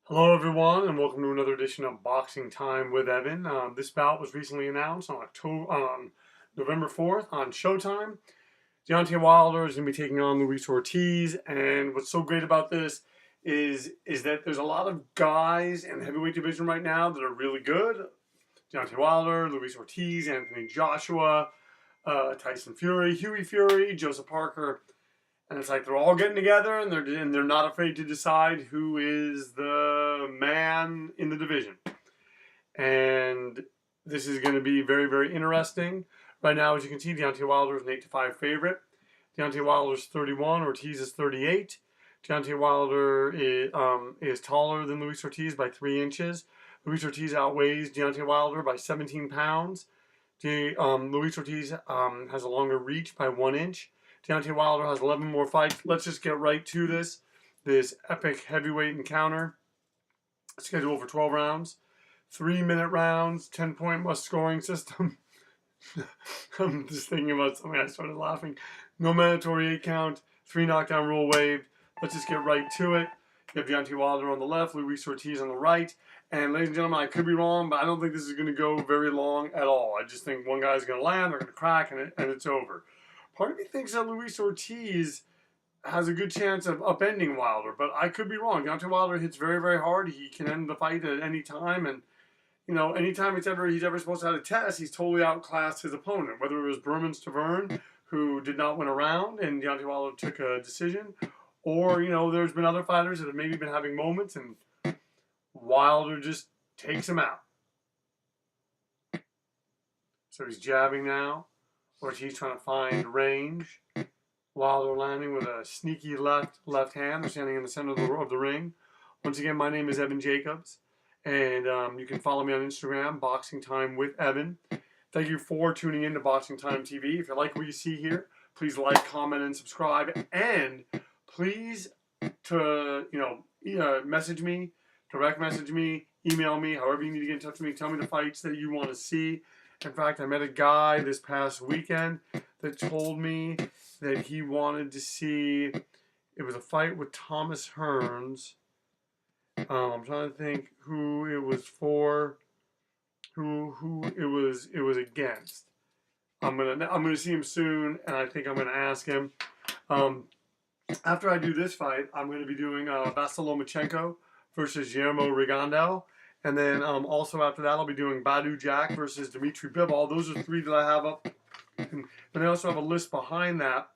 Hello, everyone, and welcome to another edition of Boxing Time with Evan. This bout was recently announced on November 4th on Showtime. Deontay Wilder is going to be taking on Luis Ortiz, and what's so great about this is that there's a lot of guys in the heavyweight division right now that are really good. Deontay Wilder, Luis Ortiz, Anthony Joshua, Tyson Fury, Hughie Fury, Joseph Parker. And it's like they're all getting together and they're not afraid to decide who is the man in the division. And this is going to be very, very interesting. Right now, as you can see, Deontay Wilder is an 8-5 favorite. Deontay Wilder is 31, Ortiz is 38. Deontay Wilder is taller than Luis Ortiz by 3 inches. Luis Ortiz outweighs Deontay Wilder by 17 pounds. Luis Ortiz has a longer reach by 1 inch. Deontay Wilder has 11 more fights. Let's just get right to this epic heavyweight encounter. Scheduled for 12 rounds. 3-minute rounds, 10-point must scoring system. I'm just thinking about something. I started laughing. No mandatory 8 count. 3 knockdown rule waived. Let's just get right to it. You have Deontay Wilder on the left, Luis Ortiz on the right. And ladies and gentlemen, I could be wrong, but I don't think this is going to go very long at all. I just think one guy's going to land, they're going to crack, and it's over. Part of me thinks that Luis Ortiz has a good chance of upending Wilder, but I could be wrong. Deontay Wilder hits very, very hard. He can end the fight at any time, and anytime he's ever supposed to have a test, he's totally outclassed his opponent. Whether it was Berman Stavern, who did not win a round, and Deontay Wilder took a decision, or there's been other fighters that have maybe been having moments, and Wilder just takes him out. So he's jabbing now. Ortiz trying to find range. Wilder landing with a sneaky left hand. They're standing in the center of the ring. Once again, my name is Evan Jacobs, and you can follow me on Instagram, Boxing Time with Evan. Thank you for tuning in to Boxing Time TV. If you like what you see here, please like, comment, and subscribe. And please message me, direct message me, email me, however you need to get in touch with me. Tell me the fights that you want to see. In fact, I met a guy this past weekend that told me that he wanted to see, it was a fight with Thomas Hearns. I'm trying to think who it was for, who it was against. I'm gonna see him soon, and I think I'm gonna ask him. After I do this fight, I'm gonna be doing Vasyl Lomachenko versus Guillermo Rigondeaux. And then also after that, I'll be doing Badu Jack versus Dimitri Bivol. Those are 3 that I have up. And then I also have a list behind that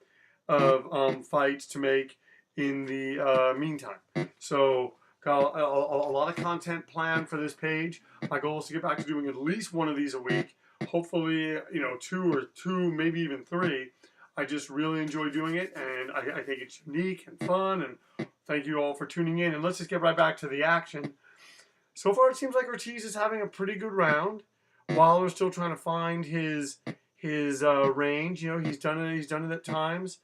of fights to make in the meantime. So got a lot of content planned for this page. My goal is to get back to doing at least one of these a week. Hopefully, 2, maybe even 3. I just really enjoy doing it, and I think it's unique and fun. And thank you all for tuning in. And let's just get right back to the action. So far, it seems like Ortiz is having a pretty good round. Wilder's still trying to find his range. He's done it at times.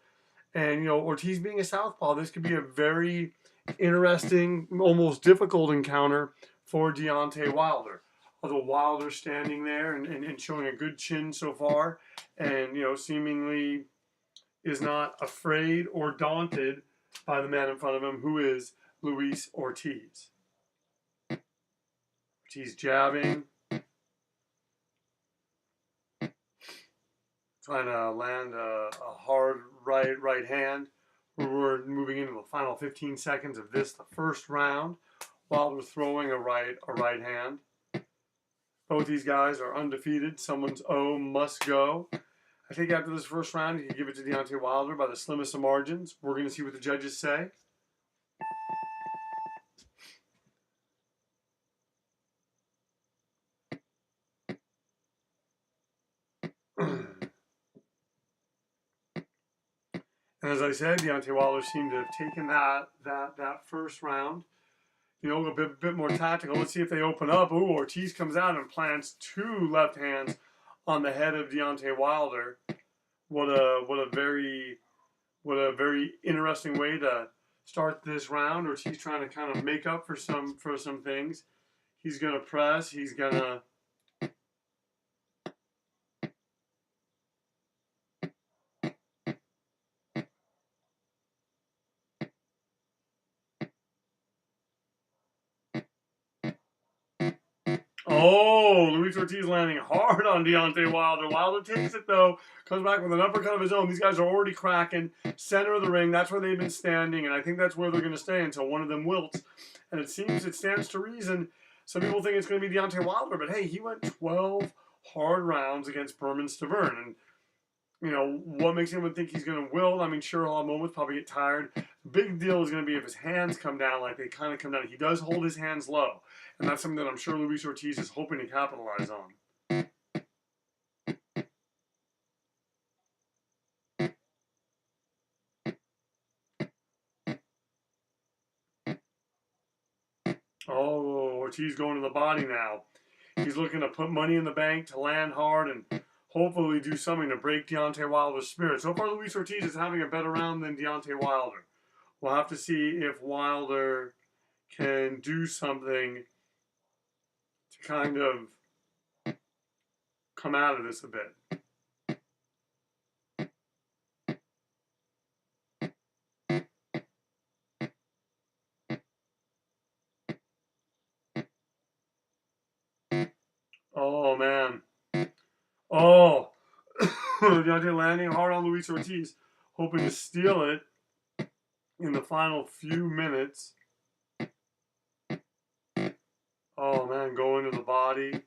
And Ortiz being a southpaw, this could be a very interesting, almost difficult encounter for Deontay Wilder. Although Wilder's standing there and showing a good chin so far, and seemingly is not afraid or daunted by the man in front of him, who is Luis Ortiz. Ortiz jabbing, trying to land a hard right hand. We're moving into the final 15 seconds of the first round. Wilder throwing a right hand. Both these guys are undefeated. Someone's must go. I think after this first round, you can give it to Deontay Wilder by the slimmest of margins. We're going to see what the judges say. And as I said, Deontay Wilder seemed to have taken that first round, a bit more tactical. Let's see if they open up. Ooh, Ortiz comes out and plants 2 left hands on the head of Deontay Wilder. What a very interesting way to start this round. Ortiz trying to kind of make up for some things. He's gonna press. He's gonna Oh, Luis Ortiz landing hard on Deontay Wilder. Wilder takes it, though. Comes back with an uppercut of his own. These guys are already cracking. Center of the ring. That's where they've been standing. And I think that's where they're going to stay until one of them wilts. And it seems it stands to reason. Some people think it's going to be Deontay Wilder. But, hey, he went 12 hard rounds against Berman Stavern. And, you know, what makes anyone think he's going to wilt? I mean, sure, he'll have moments, probably get tired. Big deal is going to be if his hands come down like they kind of come down. He does hold his hands low. And that's something that I'm sure Luis Ortiz is hoping to capitalize on. Oh, Ortiz going to the body now. He's looking to put money in the bank, to land hard, and hopefully do something to break Deontay Wilder's spirit. So far, Luis Ortiz is having a better round than Deontay Wilder. We'll have to see if Wilder can do something to kind of come out of this a bit. Oh, man. Oh. Deontay landing hard on Luis Ortiz, hoping to steal it in the final few minutes. Oh, man, going to the body.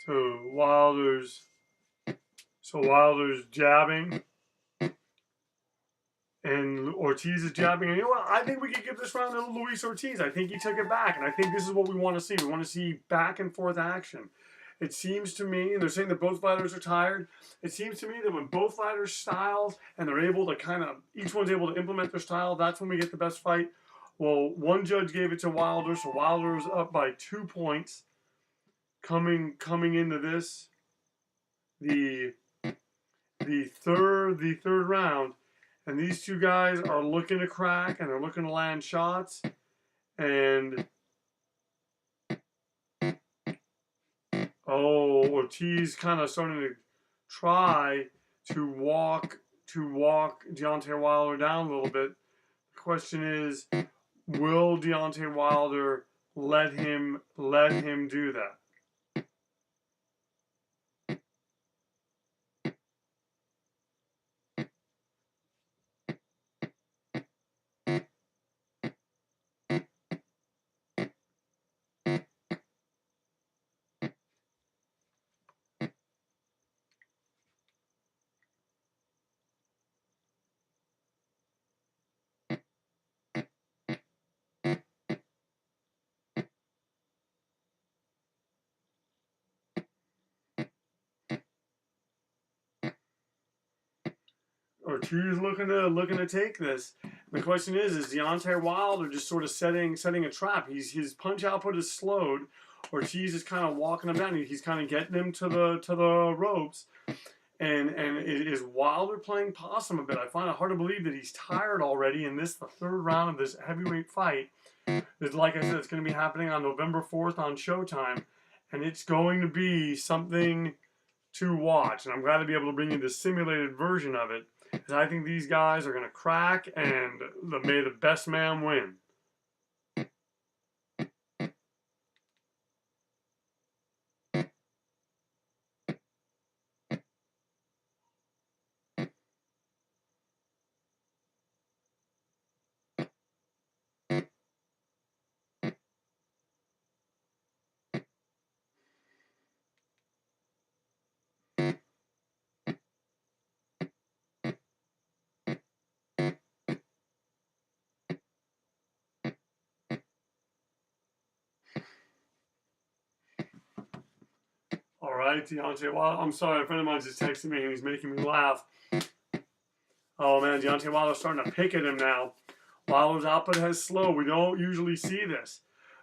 So Wilder's jabbing, and Ortiz is jabbing. And you know what? I think we could give this round to Luis Ortiz. I think he took it back, and I think this is what we want to see. We want to see back and forth action. It seems to me, and they're saying that both fighters are tired. It seems to me that when both fighters' styles and they're able to each one's able to implement their style, that's when we get the best fight. Well, one judge gave it to Wilder, so Wilder is up by 2 points. Coming into this, the third round, and these two guys are looking to crack and they're looking to land shots, and Ortiz kind of starting to try to walk Deontay Wilder down a little bit. The question is, will Deontay Wilder let him do that? Ortiz looking to take this. The question is Deontay Wilder just sort of setting a trap? His punch output is slowed. Ortiz is kind of walking him down. He's kind of getting him to the ropes. And is Wilder playing possum a bit? I find it hard to believe that he's tired already in this, the third round of this heavyweight fight. Like I said, it's going to be happening on November 4th on Showtime. And it's going to be something to watch. And I'm glad to be able to bring you the simulated version of it. And I think these guys are going to crack, and may the best man win. right, Deontay Wilder. I'm sorry, a friend of mine just texted me and he's making me laugh. Oh man, Deontay Wilder's starting to pick at him now. Wilder's output has slowed. We don't usually see this.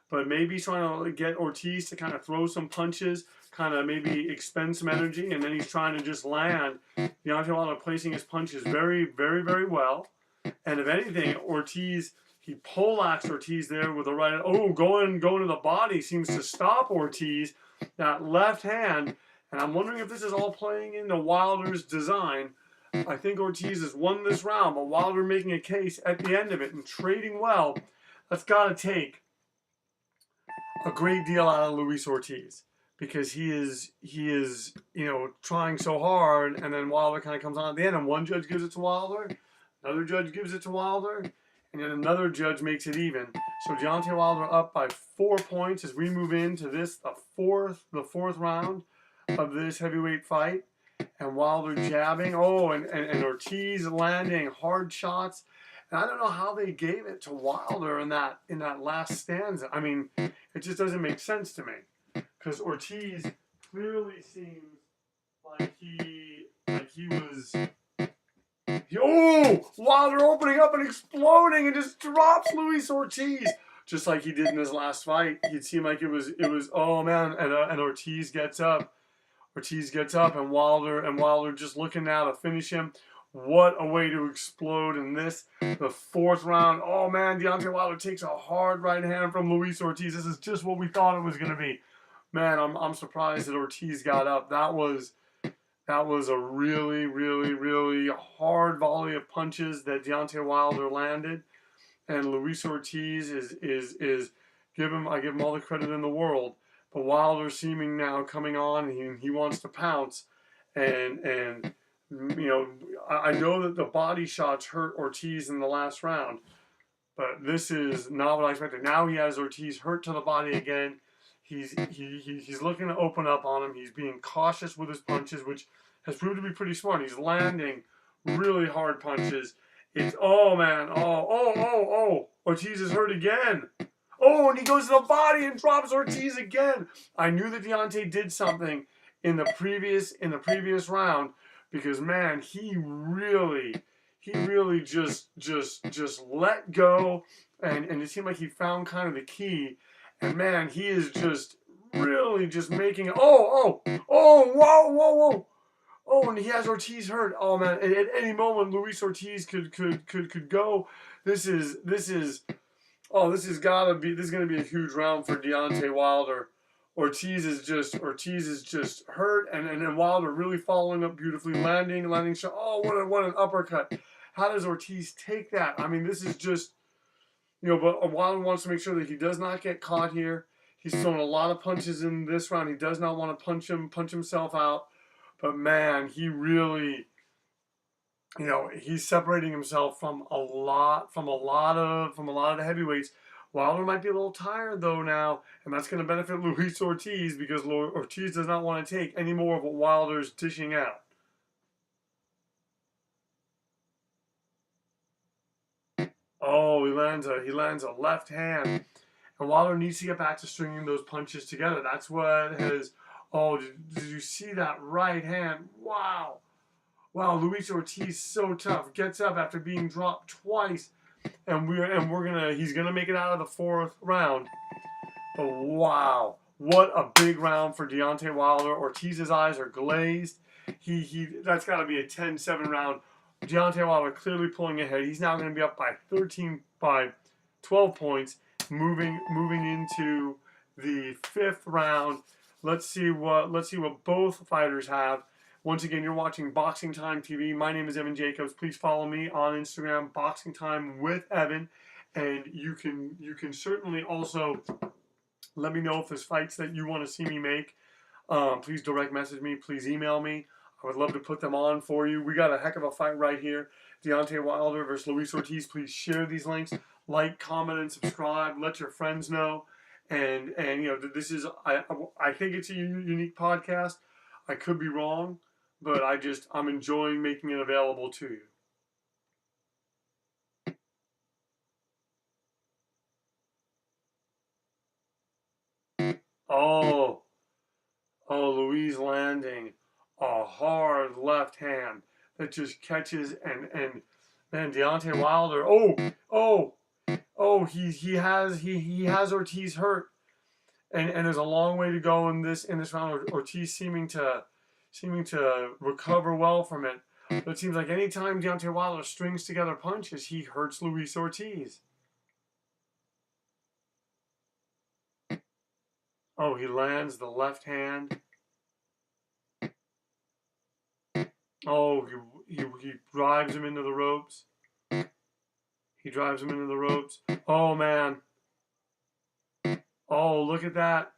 But maybe he's trying to get Ortiz to kind of throw some punches, kind of maybe expend some energy, and then he's trying to just land. Deontay Wilder placing his punches very, very, very well. And if anything, Ortiz, he poleaxed Ortiz there with the right. Oh, going to the body seems to stop Ortiz. That left hand. And I'm wondering if this is all playing into Wilder's design. I think Ortiz has won this round, but Wilder making a case at the end of it and trading well. That's got to take a great deal out of Luis Ortiz, because he is trying so hard, and then Wilder kind of comes on at the end, and one judge gives it to Wilder, another judge gives it to Wilder, and then another judge makes it even. So Deontay Wilder up by 4 points as we move into this the fourth round of this heavyweight fight. And Wilder jabbing, and Ortiz landing hard shots. And I don't know how they gave it to Wilder in that last stanza. I mean, it just doesn't make sense to me, because Ortiz clearly seems like he was. Wilder opening up and exploding and just drops Luis Ortiz just like he did in his last fight. It seemed like it was oh man, and Ortiz gets up. And Wilder just looking now to finish him. What a way to explode in this, the fourth round. Oh man, Deontay Wilder takes a hard right hand from Luis Ortiz. This is just what we thought it was going to be. Man, I'm surprised that Ortiz got up. That was a really, really, really hard volley of punches that Deontay Wilder landed. And Luis Ortiz is I give him all the credit in the world. But Wilder seeming now coming on, and he wants to pounce, and I know that the body shots hurt Ortiz in the last round, but this is not what I expected. Now he has Ortiz hurt to the body again. He's looking to open up on him. He's being cautious with his punches, which has proved to be pretty smart. He's landing really hard punches. It's Ortiz is hurt again. Oh, and he goes to the body and drops Ortiz again. I knew that Deontay did something in the previous round, because man, he really just let go, and it seemed like he found kind of the key. And man, he is just really just making whoa. Oh, and he has Ortiz hurt. Oh man, at any moment Luis Ortiz could go. This is going to be a huge round for Deontay Wilder. Ortiz is just hurt, and then Wilder really following up beautifully, landing shot. Oh, what an uppercut. How does Ortiz take that? I mean, this is just, but Wilder wants to make sure that he does not get caught here. He's thrown a lot of punches in this round. He does not want to punch himself out. But man, he really, he's separating himself from a lot of the heavyweights. Wilder might be a little tired though now, and that's going to benefit Luis Ortiz, because Ortiz does not want to take any more of what Wilder's dishing out. Oh, he lands a left hand, and Wilder needs to get back to stringing those punches together. That's what has. Oh, did you see that right hand? Wow, Luis Ortiz so tough. Gets up after being dropped twice. And he's gonna make it out of the fourth round. But wow, what a big round for Deontay Wilder. Ortiz's eyes are glazed. That's got to be a 10-7 round. Deontay Wilder clearly pulling ahead. He's now going to be up by 12 points, moving into the fifth round. Let's see what both fighters have. Once again, you're watching Boxing Time TV. My name is Evan Jacobs. Please follow me on Instagram, Boxing Time with Evan, and you can certainly also let me know if there's fights that you want to see me make. Please direct message me. Please email me. I would love to put them on for you. We got a heck of a fight right here. Deontay Wilder versus Luis Ortiz. Please share these links, like, comment, and subscribe. Let your friends know. And this is I think it's a unique podcast. I could be wrong, but I'm enjoying making it available to you. Oh, Luiz landing a hard left hand that just catches and man, Deontay Wilder. He has Ortiz hurt, and there's a long way to go in this round. Ortiz seeming to recover well from it. But it seems like anytime Deontay Wilder strings together punches, he hurts Luis Ortiz. Oh, he lands the left hand. Oh, he drives him into the ropes. He drives him into the ropes. Oh, man. Oh, look at that.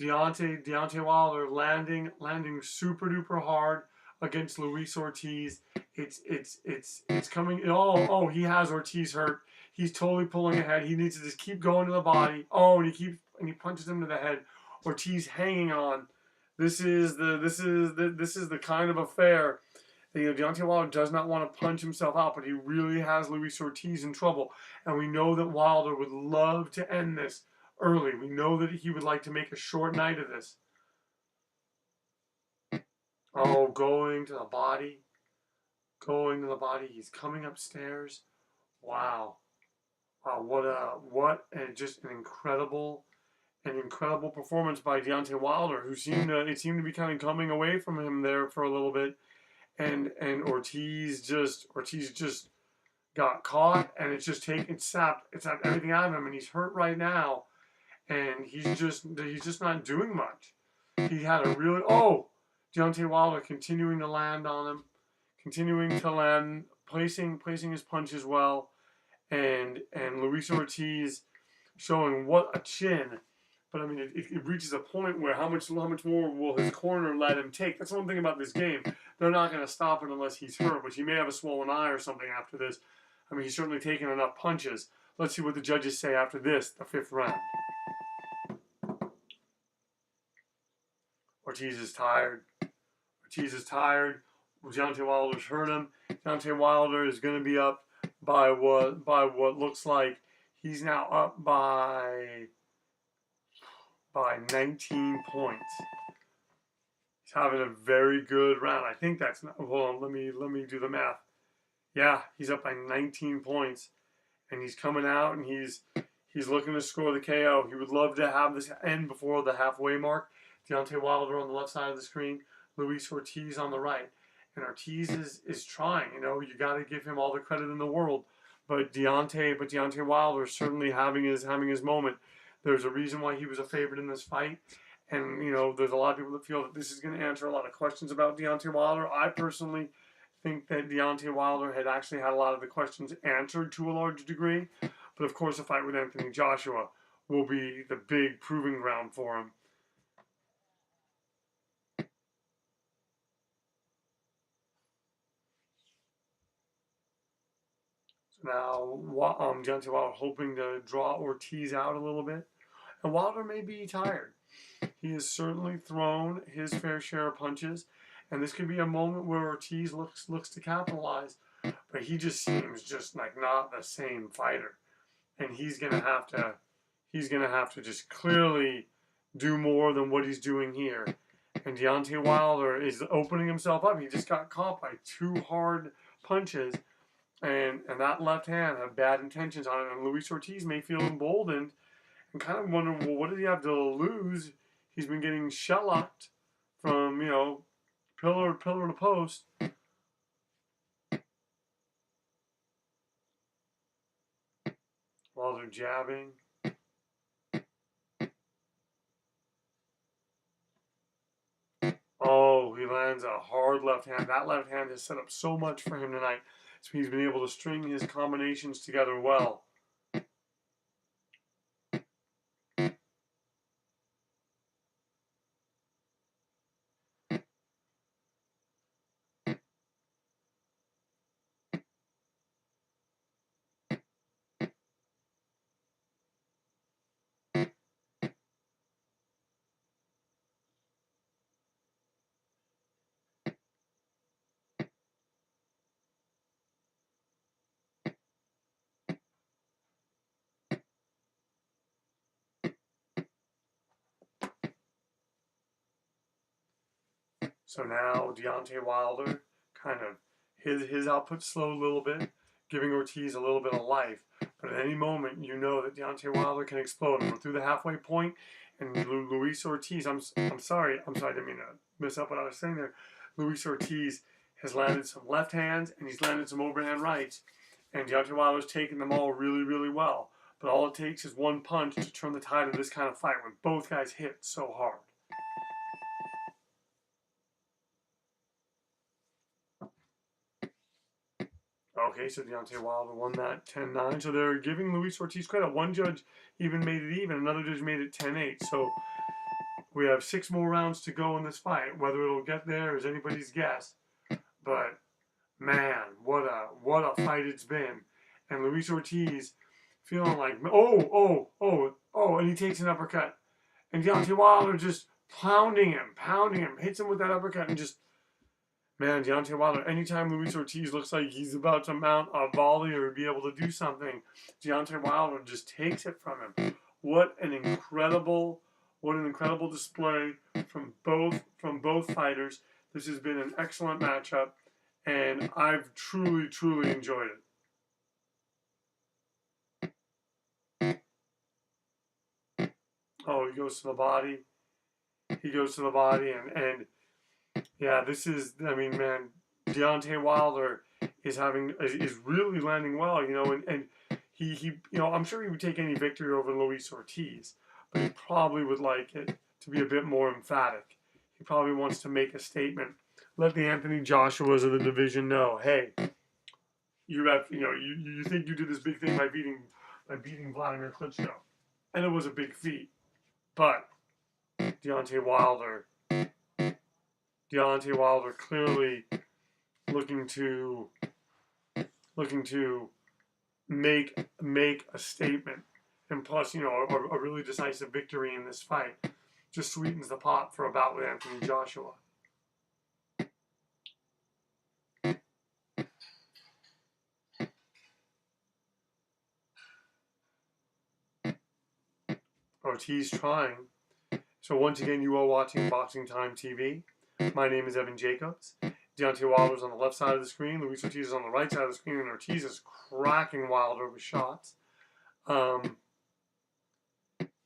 Deontay Wilder landing super duper hard against Luis Ortiz. It's coming. Oh, he has Ortiz hurt. He's totally pulling ahead. He needs to just keep going to the body. Oh, and he punches him to the head. Ortiz hanging on. This is the kind of affair that, Deontay Wilder does not want to punch himself out, but he really has Luis Ortiz in trouble. And we know that Wilder would love to end this early. We know that he would like to make a short night of this. Oh, going to the body. Going to the body. He's coming upstairs. Wow. Wow, just an incredible performance by Deontay Wilder, who seemed to be kind of coming away from him there for a little bit. And Ortiz just got caught, and it's sapped everything out of him, and he's hurt right now, and he's just not doing much. He had a really Deontay Wilder continuing to land on him, placing his punches well, and Luis Ortiz showing what a chin. But I mean, it reaches a point where how much more will his corner let him take? That's one thing about this game. They're not going to stop it unless he's hurt, which he may have a swollen eye or something after this. I mean, he's certainly taken enough punches. Let's see what the judges say after this, the 5th round. Ortiz is tired. Deontay Wilder's hurt him. Deontay Wilder is going to be up by what looks like he's now up by 19 points. He's having a very good round. I think that's not, hold on, let me do the math. Yeah, he's up by 19 points, and he's coming out, and he's looking to score the KO. He would love to have this end before the halfway mark. Deontay Wilder on the left side of the screen, Luis Ortiz on the right, and Ortiz is trying. You got to give him all the credit in the world, but Deontay Wilder is certainly having his moment. There's a reason why he was a favorite in this fight. And, there's a lot of people that feel that this is going to answer a lot of questions about Deontay Wilder. I personally think that Deontay Wilder had actually had a lot of the questions answered to a large degree. But, of course, the fight with Anthony Joshua will be the big proving ground for him. So now, Deontay Wilder hoping to draw Ortiz out a little bit. And Wilder may be tired. He has certainly thrown his fair share of punches, and this could be a moment where Ortiz looks to capitalize, but he just seems just like not the same fighter, and he's gonna have to just clearly do more than what he's doing here. And Deontay Wilder is opening himself up. He just got caught by 2 hard punches, and that left hand had bad intentions on it, and Luis Ortiz may feel emboldened and kind of wonder, well, what did he have to lose? He's been getting shell-locked from, pillar to post. While they're jabbing. Oh, he lands a hard left hand. That left hand has set up so much for him tonight. So he's been able to string his combinations together well. So now Deontay Wilder kind of his output slowed a little bit, giving Ortiz a little bit of life. But at any moment, you know that Deontay Wilder can explode. And we're through the halfway point, and Luis Ortiz. I'm sorry. I didn't mean to mess up what I was saying there. Luis Ortiz has landed some left hands and he's landed some overhand rights, and Deontay Wilder's taken them all really, really well. But all it takes is one punch to turn the tide of this kind of fight when both guys hit so hard. Okay, so Deontay Wilder won that 10-9. So they're giving Luis Ortiz credit. One judge even made it even. Another judge made it 10-8. So we have 6 more rounds to go in this fight. Whether it'll get there is anybody's guess. But man, what a fight it's been. And Luis Ortiz feeling like, and he takes an uppercut. And Deontay Wilder just pounding him, hits him with that uppercut, and just, man, Deontay Wilder, anytime Luis Ortiz looks like he's about to mount a volley or be able to do something, Deontay Wilder just takes it from him. What an incredible display from both fighters. This has been an excellent matchup, and I've truly, truly enjoyed it. Oh, he goes to the body. And yeah, this is, I mean, man, Deontay Wilder is really landing well, and he I'm sure he would take any victory over Luis Ortiz, but he probably would like it to be a bit more emphatic. He probably wants to make a statement. Let the Anthony Joshuas of the division know, hey, you think you did this big thing by beating Vladimir Klitschko, and it was a big feat, but Deontay Wilder clearly looking to make a statement, and plus, a really decisive victory in this fight just sweetens the pot for a bout with Anthony Joshua. Ortiz trying. So once again, you are watching BoxingTime TV. My name is Evan Jacobs. Deontay Wilder's on the left side of the screen. Luis Ortiz is on the right side of the screen, and Ortiz is cracking Wilder with shots.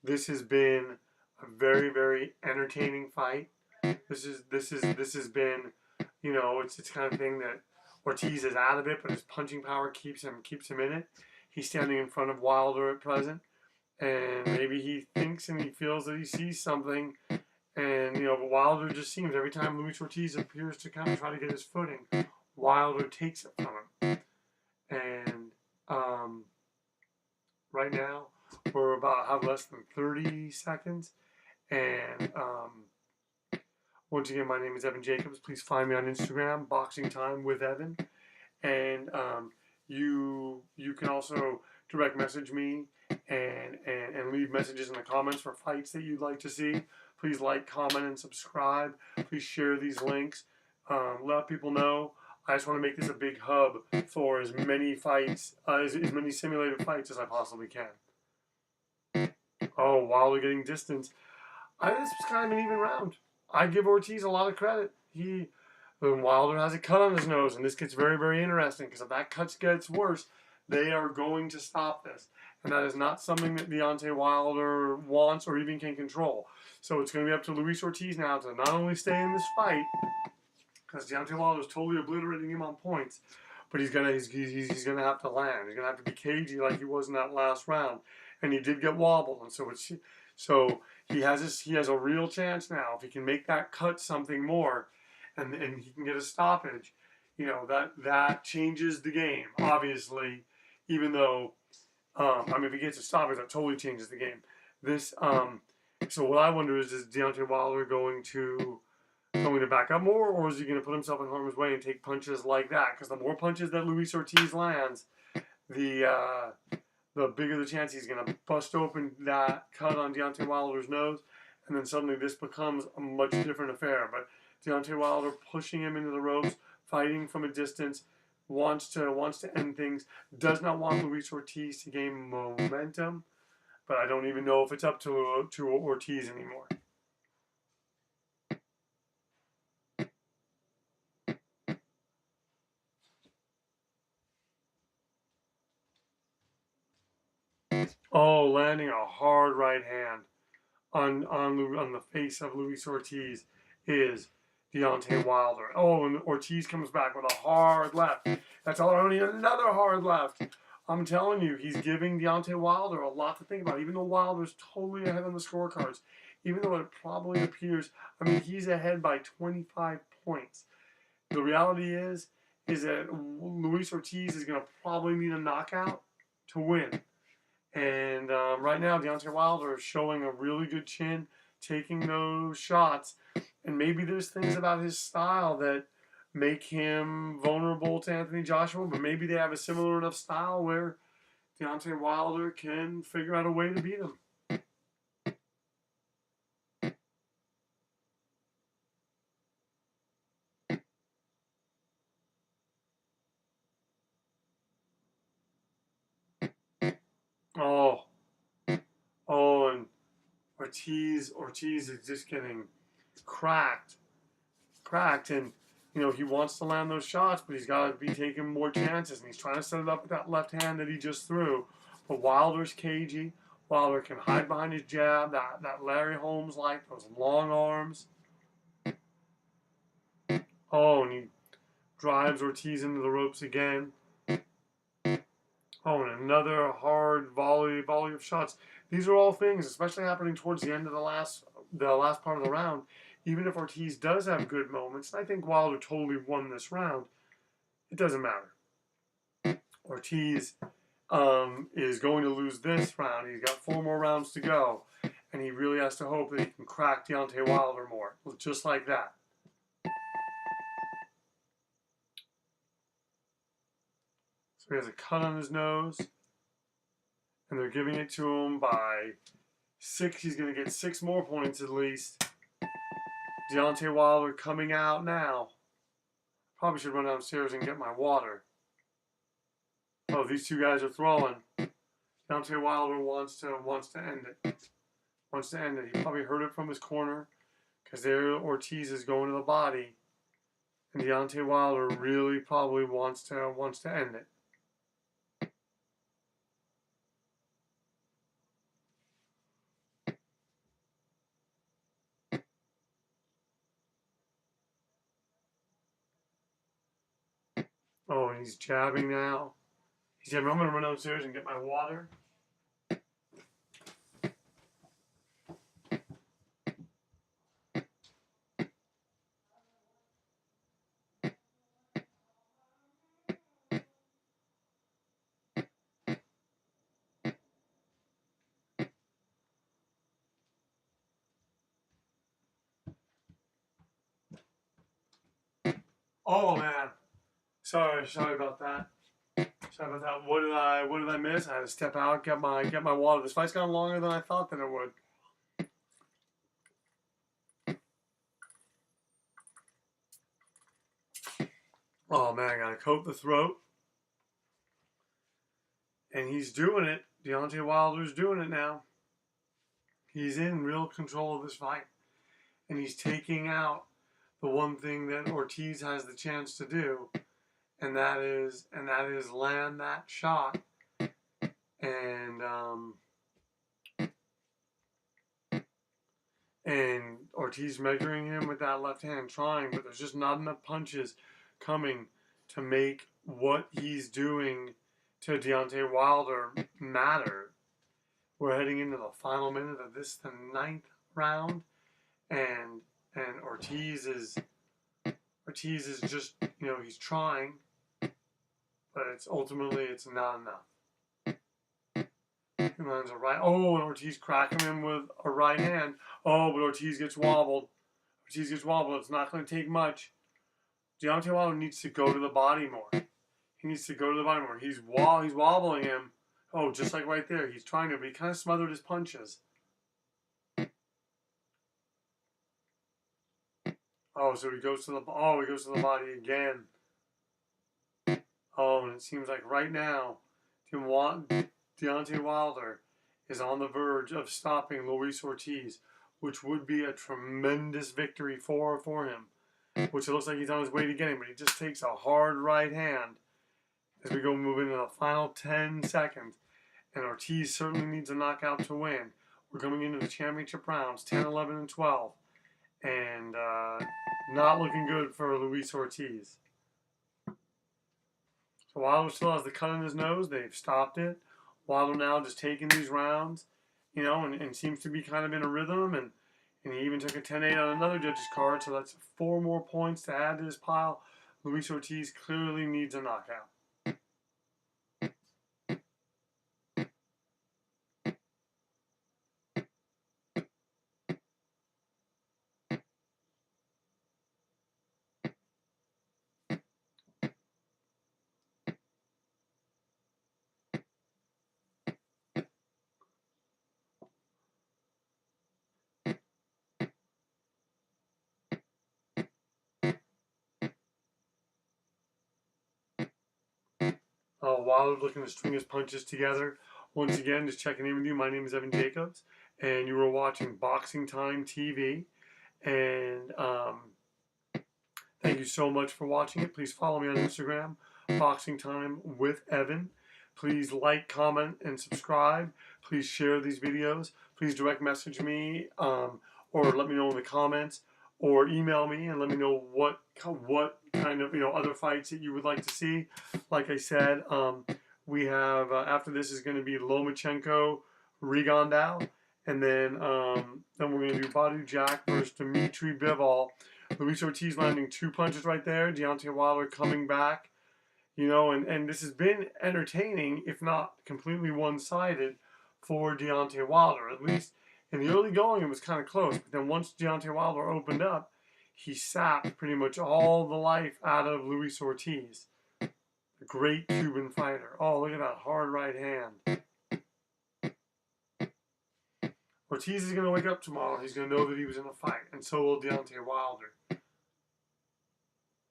This has been a very, very entertaining fight. This has been, it's kind of thing that Ortiz is out of it, but his punching power keeps him in it. He's standing in front of Wilder at present, and maybe he thinks and he feels that he sees something. And, but Wilder just seems, every time Luis Ortiz appears to kind of try to get his footing, Wilder takes it from him. And right now, we're have less than 30 seconds. And once again, my name is Evan Jacobs. Please find me on Instagram, Boxing Time with Evan. And you can also direct message me and leave messages in the comments for fights that you'd like to see. Please like, comment, and subscribe. Please share these links. Let people know. I just want to make this a big hub for as many fights, as many simulated fights as I possibly can. Oh, Wilder getting distance. This was kind of an even round. I give Ortiz a lot of credit. Wilder has a cut on his nose, and this gets very, very interesting, because if that cut gets worse, they are going to stop this. And that is not something that Deontay Wilder wants or even can control. So it's going to be up to Luis Ortiz now to not only stay in this fight, because Deontay Wilder is totally obliterating him on points, but he's gonna have to land. He's gonna have to be cagey like he was in that last round, and he did get wobbled, and so he has a real chance now if he can make that cut something more, and he can get a stoppage. That changes the game, obviously. Even though, if he gets a stoppage, that totally changes the game. So what I wonder is Deontay Wilder going to back up more, or is he going to put himself in harm's way and take punches like that? Because the more punches that Luis Ortiz lands, the bigger the chance he's going to bust open that cut on Deontay Wilder's nose, and then suddenly this becomes a much different affair. But Deontay Wilder pushing him into the ropes, fighting from a distance, wants to end things, does not want Luis Ortiz to gain momentum, but I don't even know if it's up to Ortiz anymore. Oh, landing a hard right hand on the face of Luis Ortiz is Deontay Wilder. Oh, and Ortiz comes back with a hard left. That's already another hard left. I'm telling you, he's giving Deontay Wilder a lot to think about. Even though Wilder's totally ahead on the scorecards, even though it probably appears, I mean, he's ahead by 25 points. The reality is that Luis Ortiz is going to probably need a knockout to win. And right now, Deontay Wilder is showing a really good chin, taking those shots. And maybe there's things about his style that make him vulnerable to Anthony Joshua, but maybe they have a similar enough style where Deontay Wilder can figure out a way to beat him. Oh, and Ortiz is just getting cracked, and he wants to land those shots, but he's got to be taking more chances, and he's trying to set it up with that left hand that he just threw. But Wilder's cagey. Wilder can hide behind his jab, that Larry Holmes like those long arms. Oh, and he drives Ortiz into the ropes again. Oh, and another hard volley of shots. These are all things, especially happening towards the end of the last part of the round. Even if Ortiz does have good moments, and I think Wilder totally won this round, it doesn't matter. Ortiz is going to lose this round. He's got 4 more rounds to go, and he really has to hope that he can crack Deontay Wilder more, just like that. So he has a cut on his nose, and they're giving it to him by 6. He's going to get 6 more points at least. Deontay Wilder coming out now. Probably should run downstairs and get my water. Oh, these two guys are throwing. Deontay Wilder wants to end it. Wants to end it. He probably heard it from his corner because there Ortiz is going to the body, and Deontay Wilder really probably wants to end it. Oh, and he's jabbing now. He's jabbing. I'm going to run downstairs and get my water. Oh man, sorry about that. Sorry about that. What did I miss? I had to step out, get my water. This fight's gone longer than I thought that it would. Oh man, I gotta coat the throat. And he's doing it. Deontay Wilder's doing it now. He's in real control of this fight. And he's taking out the one thing that Ortiz has the chance to do, and that is land that shot. And Ortiz measuring him with that left hand, trying, but there's just not enough punches coming to make what he's doing to Deontay Wilder matter. We're heading into the final minute of this, the 9th round, and Ortiz is just, he's trying, but it's ultimately not enough. He lands a right. Oh, and Ortiz cracking him with a right hand. Oh, but Ortiz gets wobbled. It's not going to take much. Deontay Wilder needs to go to the body more. He's wobbling him. Oh, just like right there. He's trying to, but he kind of smothered his punches. Oh, so he goes to the body again. Oh, and it seems like right now, Deontay Wilder is on the verge of stopping Luis Ortiz, which would be a tremendous victory for him. Which it looks like he's on his way to getting, but he just takes a hard right hand as we move into the final 10 seconds. and Ortiz certainly needs a knockout to win. We're coming into the championship rounds, 10, 11, and 12, and not looking good for Luis Ortiz. So Wilder still has the cut in his nose. They've stopped it. Wilder now just taking these rounds, and seems to be kind of in a rhythm, and he even took a 10-8 on another judge's card, so that's 4 more points to add to his pile. Luis Ortiz clearly needs a knockout. Wilder looking to string his punches together. Once again, just checking in with you. My name is Evan Jacobs, and you are watching BoxingTime TV. And thank you so much for watching it. Please follow me on Instagram, BoxingTime with Evan. Please like, comment, and subscribe. Please share these videos. Please direct message me or let me know in the comments, or email me and let me know what kind of other fights that you would like to see. Like I said, we have after this is going to be Lomachenko, Rigondeaux, and then we're going to do Badu Jack versus Dimitri Bivol. Luis Ortiz landing 2 punches right there. Deontay Wilder coming back, and this has been entertaining, if not completely one-sided, for Deontay Wilder. At least in the early going, it was kind of close. But then once Deontay Wilder opened up, he sapped pretty much all the life out of Luis Ortiz, the great Cuban fighter. Oh, look at that hard right hand. Ortiz is going to wake up tomorrow. He's going to know that he was in a fight, and so will Deontay Wilder.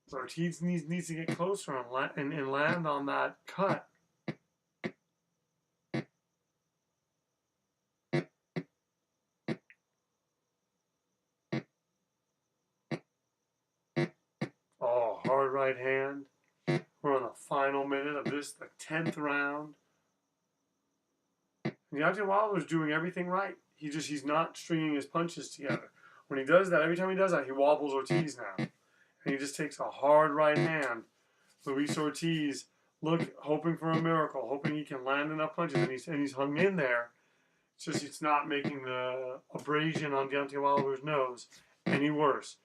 So Ortiz needs to get closer and land on that cut. Oh, hard right hand. We're on the final minute of this, the 10th round. Deontay Wilder's doing everything right. He's not stringing his punches together. When he does that, every time he does that, he wobbles Ortiz now. And he just takes a hard right hand. Luis Ortiz, hoping for a miracle, hoping he can land enough punches, and he's hung in there. It's not making the abrasion on Deontay Wilder's nose any worse,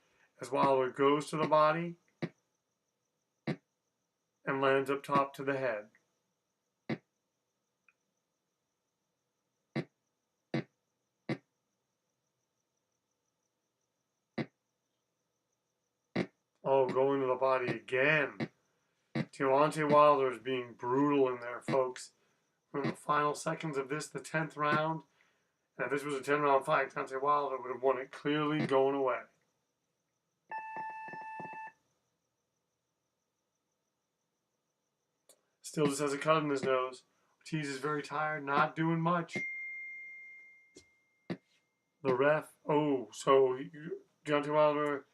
as Wilder goes to the body and lands up top to the head. Oh, going to the body again. Deontay Wilder is being brutal in there, folks. We're in the final seconds of this, the 10th round. And if this was a 10-round fight, Deontay Wilder would have won it clearly going away. Still just has a cut in his nose. Ortiz is very tired, not doing much. The ref, so Deontay Wilder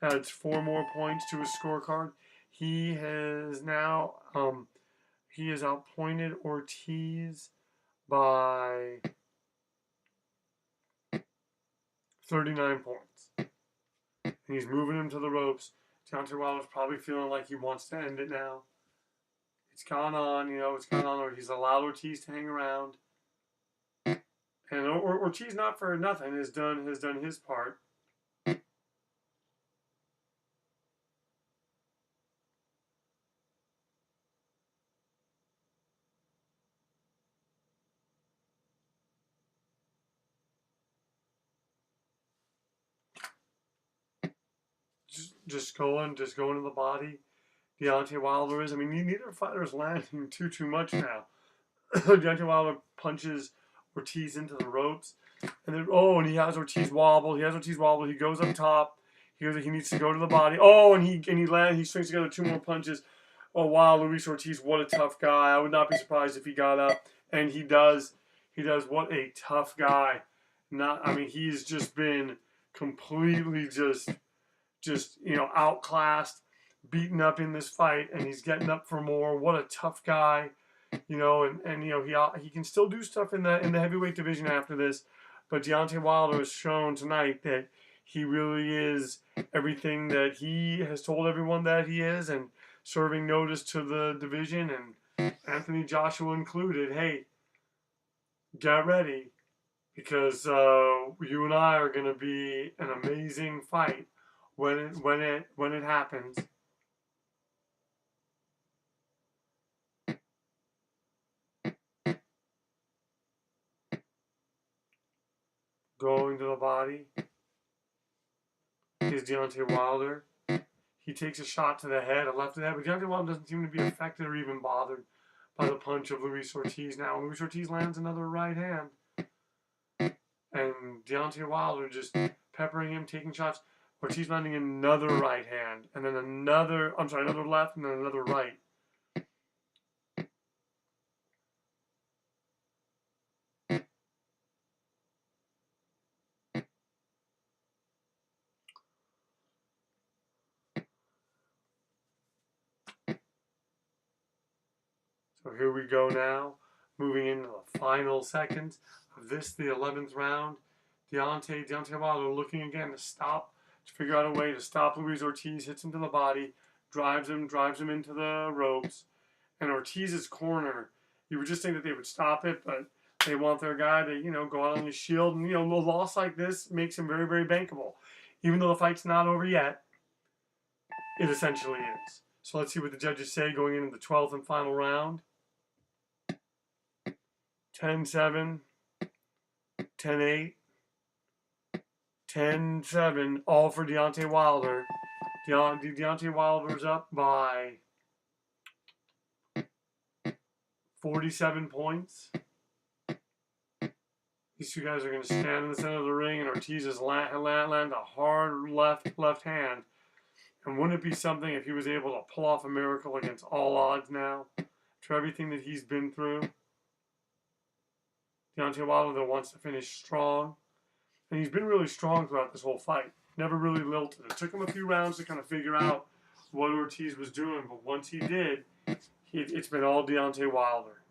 adds 4 more points to his scorecard. He has now, he has outpointed Ortiz by 39 points. And he's moving him to the ropes. Deontay Wilder's probably feeling like he wants to end it now. It's gone on, it's gone on, or he's allowed Ortiz to hang around. And Ortiz, not for nothing, has done his part. Just going to the body. Deontay Wilder is. I mean, neither fighter is landing too much now. Deontay Wilder punches Ortiz into the ropes, and then and he has Ortiz wobble. He goes up top. He needs to go to the body. And he lands. He strings together 2 more punches. Oh wow, Luis Ortiz, what a tough guy. I would not be surprised if he got up, and he does. What a tough guy. He's just been completely just outclassed, beaten up in this fight, and he's getting up for more. What a tough guy. you know, and you know, he can still do stuff in the heavyweight division after this, but Deontay Wilder has shown tonight that he really is everything that he has told everyone that he is, and serving notice to the division and Anthony Joshua included. Hey, get ready, because you and I are going to be an amazing fight when it happens. Going to the body is Deontay Wilder. He takes a shot to the head, a left to the head, but Deontay Wilder doesn't seem to be affected or even bothered by the punch of Luis Ortiz. Now, Luis Ortiz lands another right hand, and Deontay Wilder just peppering him, taking shots. Ortiz landing another right hand, and then another left, and then another right. So here we go now, moving into the final seconds of this, the 11th round. Deontay Wilder looking again to stop, to figure out a way to stop Luis Ortiz, hits him to the body, drives him into the ropes. And Ortiz's corner, you would just think that they would stop it, but they want their guy to, you know, go out on his shield. And, you know, a loss like this makes him very, very bankable. Even though the fight's not over yet, it essentially is. So let's see what the judges say going into the 12th and final round. 10-7, 10-8, 10-7, all for Deontay Wilder. Deontay Wilder's up by 47 points. These two guys are going to stand in the center of the ring, and Ortiz has landed a hard left hand. And wouldn't it be something if he was able to pull off a miracle against all odds now, after everything that he's been through? Deontay Wilder, though, wants to finish strong. And he's been really strong throughout this whole fight. Never really lilted. It took him a few rounds to kind of figure out what Ortiz was doing. But once he did, it's been all Deontay Wilder.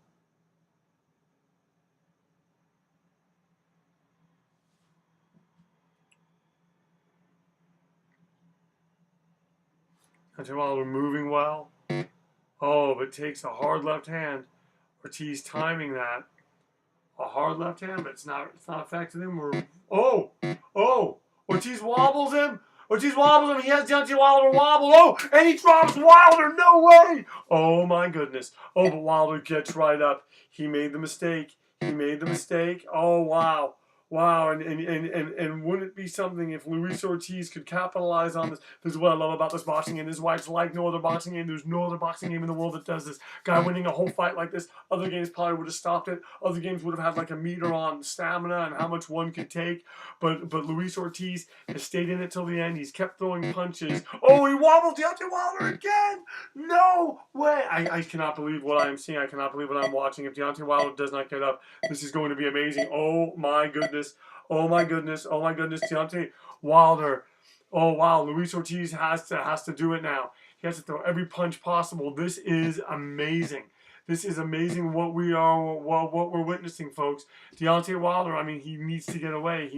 Deontay Wilder moving well. Oh, but takes a hard left hand. Ortiz timing that. A hard left hand, but it's not affecting him. Ortiz wobbles him. He has Deontay Wilder wobble. Oh, and he drops Wilder. No way. Oh my goodness. Oh, but Wilder gets right up. He made the mistake. Oh wow. Wow, and wouldn't it be something if Luis Ortiz could capitalize on this? This is what I love about this boxing game. This is why it's like no other boxing game. There's no other boxing game in the world that does this. Guy winning a whole fight like this. Other games probably would have stopped it. Other games would have had like a meter on stamina and how much one could take. But Luis Ortiz has stayed in it till the end. He's kept throwing punches. Oh, he wobbled Deontay Wilder again. No way. I cannot believe what I am seeing. I cannot believe what I'm watching. If Deontay Wilder does not get up, this is going to be amazing. Oh my goodness. Deontay Wilder. Oh wow, Luis Ortiz has to do it now. He has to throw every punch possible. This is amazing. This is amazing what we're witnessing, folks. Deontay Wilder, I mean, he needs to get away.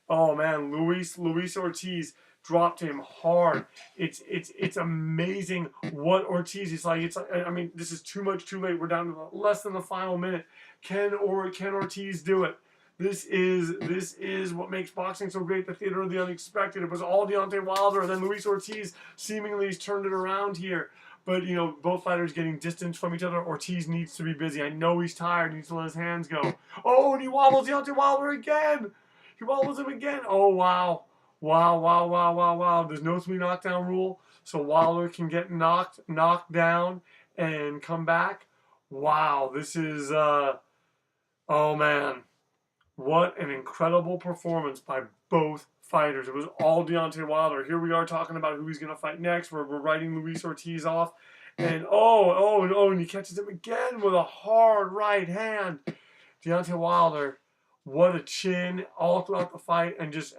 Oh man, Luis Ortiz dropped him hard. It's amazing what Ortiz is like. I mean, this is too much too late. We're down to less than the final minute. Can Ortiz do it? This is what makes boxing so great, the theater of the unexpected. It was all Deontay Wilder, and then Luis Ortiz seemingly has turned it around here. But, you know, both fighters getting distance from each other. Ortiz needs to be busy. I know he's tired. He needs to let his hands go. Oh, and he wobbles Deontay Wilder again. He wobbles him again. Oh, wow. Wow. There's no 3 knockdown rule, so Wilder can get knocked down and come back. Wow, this is, oh, man. What an incredible performance by both fighters. It was all Deontay Wilder. Here we are talking about who he's going to fight next. We're writing Luis Ortiz off. And and he catches him again with a hard right hand. Deontay Wilder, what a chin all throughout the fight, and just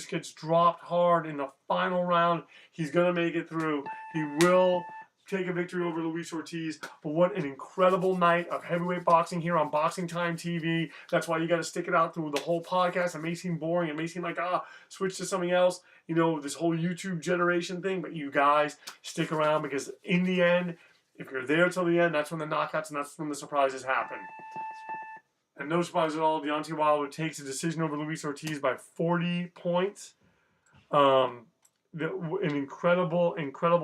gets dropped hard in the final round. He's going to make it through. He will take a victory over Luis Ortiz. But what an incredible night of heavyweight boxing here on BoxingTime TV. That's why you got to stick it out through the whole podcast. It may seem boring. It may seem like, switch to something else. You know, this whole YouTube generation thing. But you guys stick around, because in the end, if you're there till the end, that's when the knockouts and that's when the surprises happen. And no surprise at all, Deontay Wilder takes a decision over Luis Ortiz by 40 points. An incredible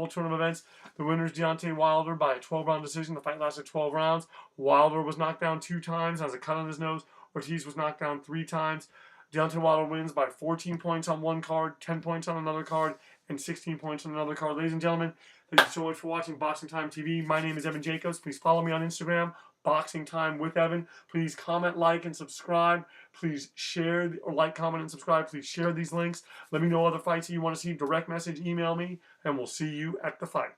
turn of events. The winner is Deontay Wilder by a 12-round decision. The fight lasted 12 rounds. Wilder was knocked down 2 times, has a cut on his nose. Ortiz was knocked down 3 times. Deontay Wilder wins by 14 points on one card, 10 points on another card, and 16 points on another card. Ladies and gentlemen, thank you so much for watching BoxingTime TV. My name is Evan Jacobs. Please follow me on Instagram, Boxing Time with Evan. Please comment, like, and subscribe. Please share, or like, comment, and subscribe. Please share these links. Let me know other fights that you want to see. Direct message, email me, and we'll see you at the fight.